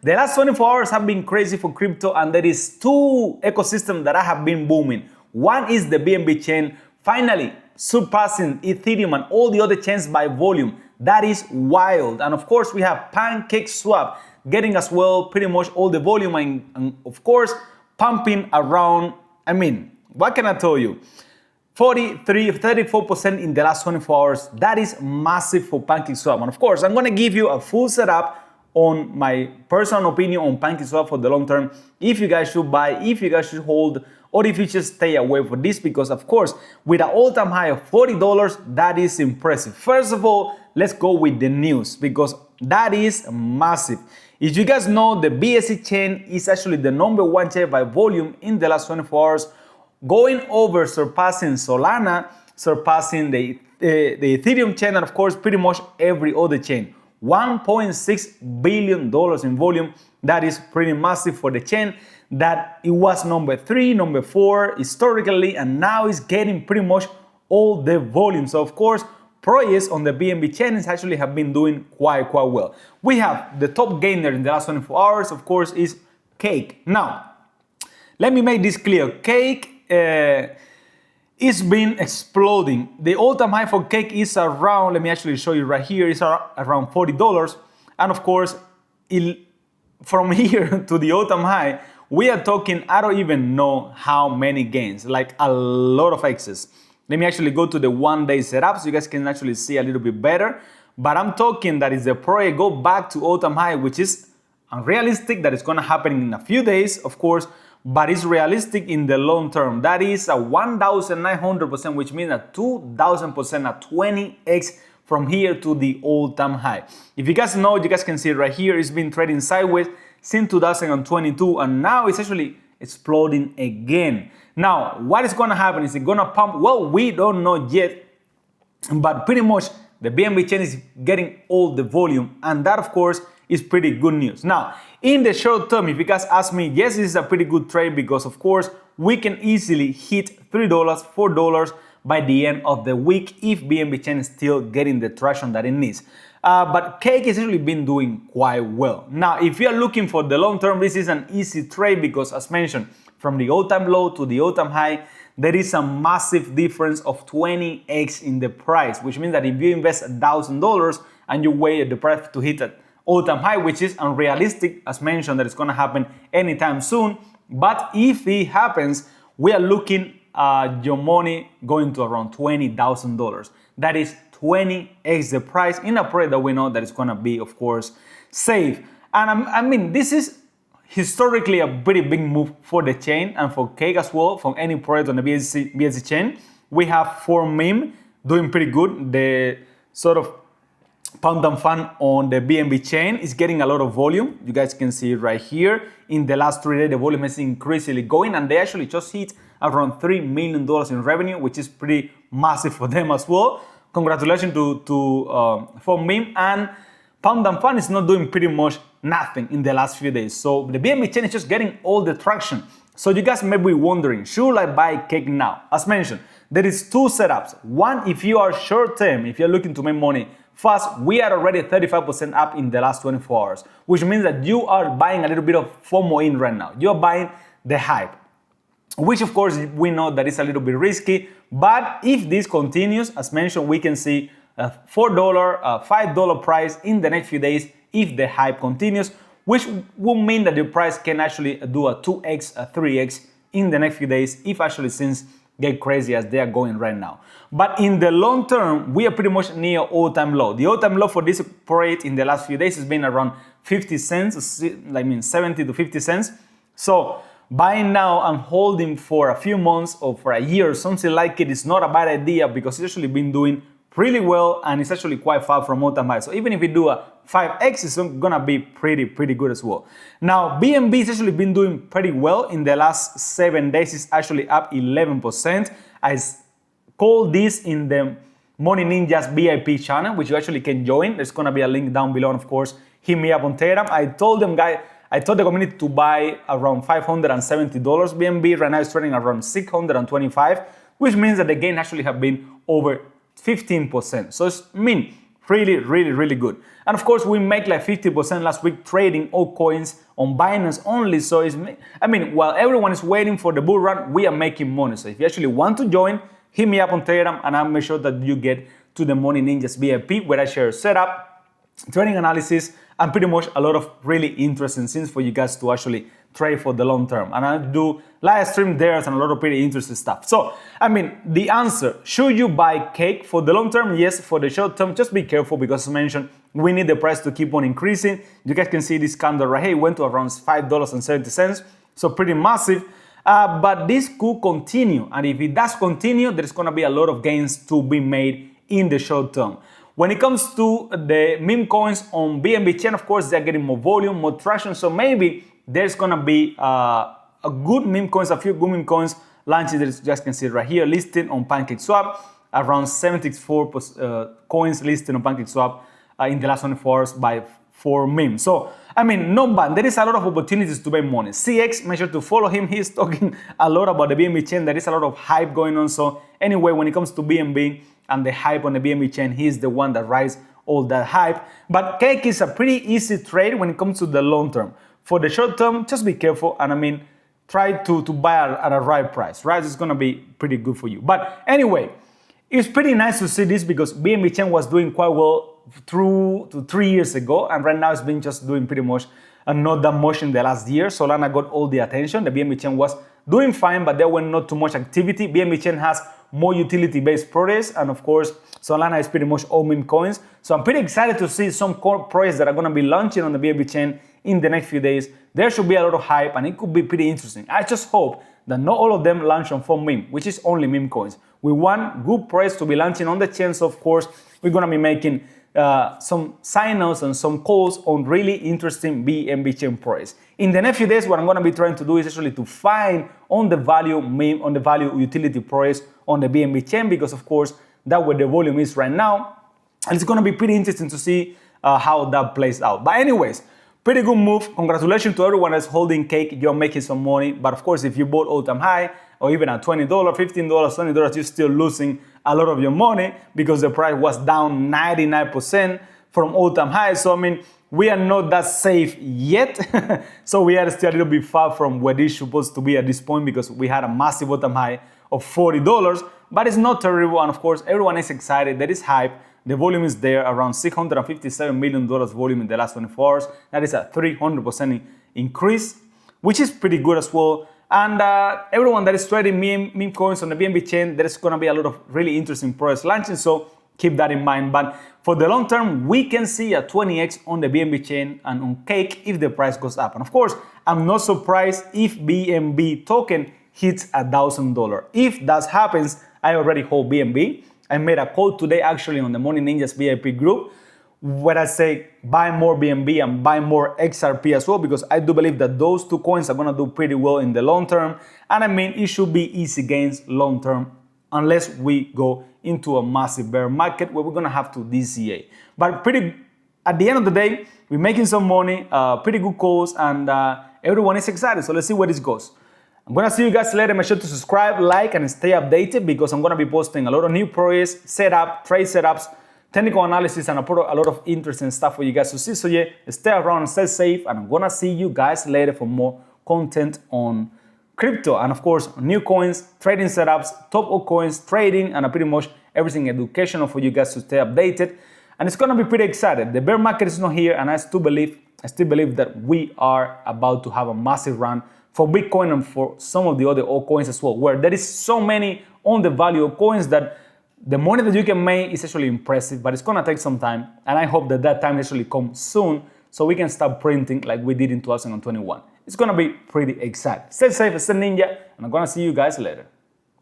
The last 24 hours have been crazy for crypto, and there is two ecosystems that have been booming. One is the BNB chain finally surpassing Ethereum and all the other chains by volume. That is wild. And of course, we have PancakeSwap getting as well pretty much all the volume and of course pumping around. I mean, what can I tell you? 34% in the last 24 hours. That is massive for PancakeSwap. And of course, I'm going to give you a full setup on my personal opinion on PancakeSwap for the long term. If you guys should buy, if you guys should hold, or if you should stay away from this, because of course, with an all-time high of $40, that is impressive. First of all, let's go with the news because that is massive. If you guys know, the BSC chain is actually the #1 chain by volume in the last 24 hours, going over, surpassing Solana, surpassing the Ethereum chain, and of course, pretty much every other chain. $1.6 billion in volume. That is pretty massive for the chain that it was #3, #4 historically, and now it's getting pretty much all the volume. So of course, projects on the BNB chain actually have been doing quite well. We have the top gainer in the last 24 hours, of course, is Cake. Now, let me make this clear. Cake it's been exploding. The all-time high for Cake is around, let me actually show you right here, it's around $40. And of course, from here to the all-time high, we are talking, I don't even know how many gains, like a lot of X's. Let me actually go to the one-day setup so you guys can actually see a little bit better. But I'm talking that is the project go back to all-time high, which is unrealistic, that is going to happen in a few days, of course, but it's realistic in the long term. That is a 1,900%, which means a 2,000%, a 20x from here to the all-time high. If you guys know, you guys can see it right here, it's been trading sideways since 2022, and now it's actually exploding again. Now, what is going to happen? Is it going to pump? Well, we don't know yet, but pretty much the BNB chain is getting all the volume, and that, of course, is pretty good news. Now, in the short term, if you guys ask me, yes, this is a pretty good trade because, of course, we can easily hit $3, $4 by the end of the week if BNB chain is still getting the traction that it needs. But Cake has actually been doing quite well. Now, if you are looking for the long term, this is an easy trade because, as mentioned, from the all-time low to the all-time high, there is a massive difference of 20x in the price, which means that if you invest $1,000 and you wait the price to hit an all-time high, which is unrealistic, as mentioned, that it's going to happen anytime soon. But if it happens, we are looking at your money going to around $20,000. That is 20x the price in a project that we know that it's going to be, of course, safe. And I mean, this is historically a pretty big move for the chain and for Cake as well, from any project on the BSC chain. We have meme doing pretty good. The sort of pound and fund on the BNB chain is getting a lot of volume. You guys can see it right here. In the last 3 days, the volume is increasingly going, and they actually just hit around $3 million in revenue, which is pretty massive for them as well. Congratulations to meme. And pound and fund is not doing pretty much nothing in the last few days. So the BNB chain is just getting all the traction. So you guys may be wondering, should I buy Cake now? As mentioned, there is two setups. One, if you are short term, if you're looking to make money fast, we are already 35% up in the last 24 hours, which means that you are buying a little bit of FOMO in right now. You're buying the hype, which of course we know that is a little bit risky. But if this continues, as mentioned, we can see a $4, a $5 price in the next few days if the hype continues, which will mean that the price can actually do a 2x, a 3x in the next few days if actually things get crazy as they are going right now. But in the long term, we are pretty much near all-time low. The all-time low for this project in the last few days has been around 50 cents, I mean 70 to 50 cents. So buying now and holding for a few months or for a year or something like it is not a bad idea because it's actually been doing really well and it's actually quite far from all-time high. So even if we do a 5x, it's gonna be pretty good as well. Now, BNB has actually been doing pretty well in the last 7 days. It's actually up 11%. I call this in the Money Ninjas VIP channel, which you actually can join. There's gonna be a link down below, and of course, hit me up on Telegram. I told the community to buy around $570 BNB. Right now it's trading around 625, which means that the gain actually have been over 15%. So it's really good. And of course, we make like 50% last week trading altcoins on Binance only. So while everyone is waiting for the bull run, we are making money. So if you actually want to join, hit me up on Telegram and I'll make sure that you get to the Money Ninjas VIP, where I share setup, trading analysis, and pretty much a lot of really interesting things for you guys to actually trade for the long term. And I do live stream there and a lot of pretty interesting stuff. So, the answer, should you buy cake for the long term? Yes. For the short term, just be careful because as mentioned, we need the price to keep on increasing. You guys can see this candle right here, it went to around $5.70. So pretty massive. But this could continue. And if it does continue, there's going to be a lot of gains to be made in the short term. When it comes to the meme coins on BNB chain, of course, they're getting more volume, more traction. So maybe there's going to be a few good meme coins launching. As you guys can see right here, listed on PancakeSwap, around 74 coins listed on PancakeSwap in the last 24 hours for memes. So, not bad. There is a lot of opportunities to make money. CX, make sure to follow him. He's talking a lot about the BNB chain. There is a lot of hype going on. So anyway, when it comes to BNB and the hype on the BNB chain, he's the one that rides all that hype. But cake is a pretty easy trade when it comes to the long term. For the short term, just be careful and try to buy at a right price, right? It's gonna be pretty good for you. But anyway, it's pretty nice to see this because BNB chain was doing quite well through to 3 years ago, and right now it's been just doing pretty much not that much in the last year. Solana got all the attention. The BNB chain was doing fine, but there were not too much activity. BNB chain has more utility-based projects, and of course, Solana is pretty much all meme coins. So I'm pretty excited to see some core projects that are going to be launching on the BNB chain in the next few days. There should be a lot of hype, and it could be pretty interesting. I just hope that not all of them launch on phone meme, which is only meme coins. We want good projects to be launching on the chain. So of course, we're going to be making some sign-ups and some calls on really interesting BNB chain projects. In the next few days, what I'm going to be trying to do is actually to find on the value meme, on the value utility projects on the BNB chain, because of course, that's where the volume is right now. And it's going to be pretty interesting to see how that plays out. But anyways, pretty good move. Congratulations to everyone that's holding cake. You're making some money. But of course, if you bought all-time high or even at $20, $15, $20, you're still losing a lot of your money because the price was down 99% from all-time high. So, we are not that safe yet. So we are still a little bit far from where this is supposed to be at this point because we had a massive all-time high of $40. But it's not terrible. And of course, everyone is excited. There is hype. The volume is there, around $657 million volume in the last 24 hours. That is a 300% increase, which is pretty good as well. And everyone that is trading meme coins on the BNB chain, there's going to be a lot of really interesting projects launching. So keep that in mind. But for the long term, we can see a 20x on the BNB chain and on cake if the price goes up. And of course, I'm not surprised if BNB token hits $1,000. If that happens, I already hold BNB. I made a call today actually on the Money Ninjas VIP group where I say buy more BNB and buy more XRP as well, because I do believe that those two coins are going to do pretty well in the long term. And it should be easy gains long term unless we go into a massive bear market where we're going to have to DCA. But at the end of the day, we're making some money, pretty good calls, and everyone is excited. So let's see where this goes. I'm going to see you guys later. Make sure to subscribe, like, and stay updated because I'm going to be posting a lot of new projects, setup, trade setups, technical analysis, and a lot of interesting stuff for you guys to see. So yeah, stay around, stay safe, and I'm going to see you guys later for more content on crypto. And of course, new coins, trading setups, top altcoins, trading, and pretty much everything educational for you guys to stay updated. And it's going to be pretty exciting. The bear market is not here, and I still believe that we are about to have a massive run for Bitcoin and for some of the other altcoins as well, where there is so many on the value of coins that the money that you can make is actually impressive, but it's going to take some time. And I hope that time actually comes soon so we can start printing like we did in 2021. It's going to be pretty exciting. Stay safe, stay ninja, and I'm going to see you guys later.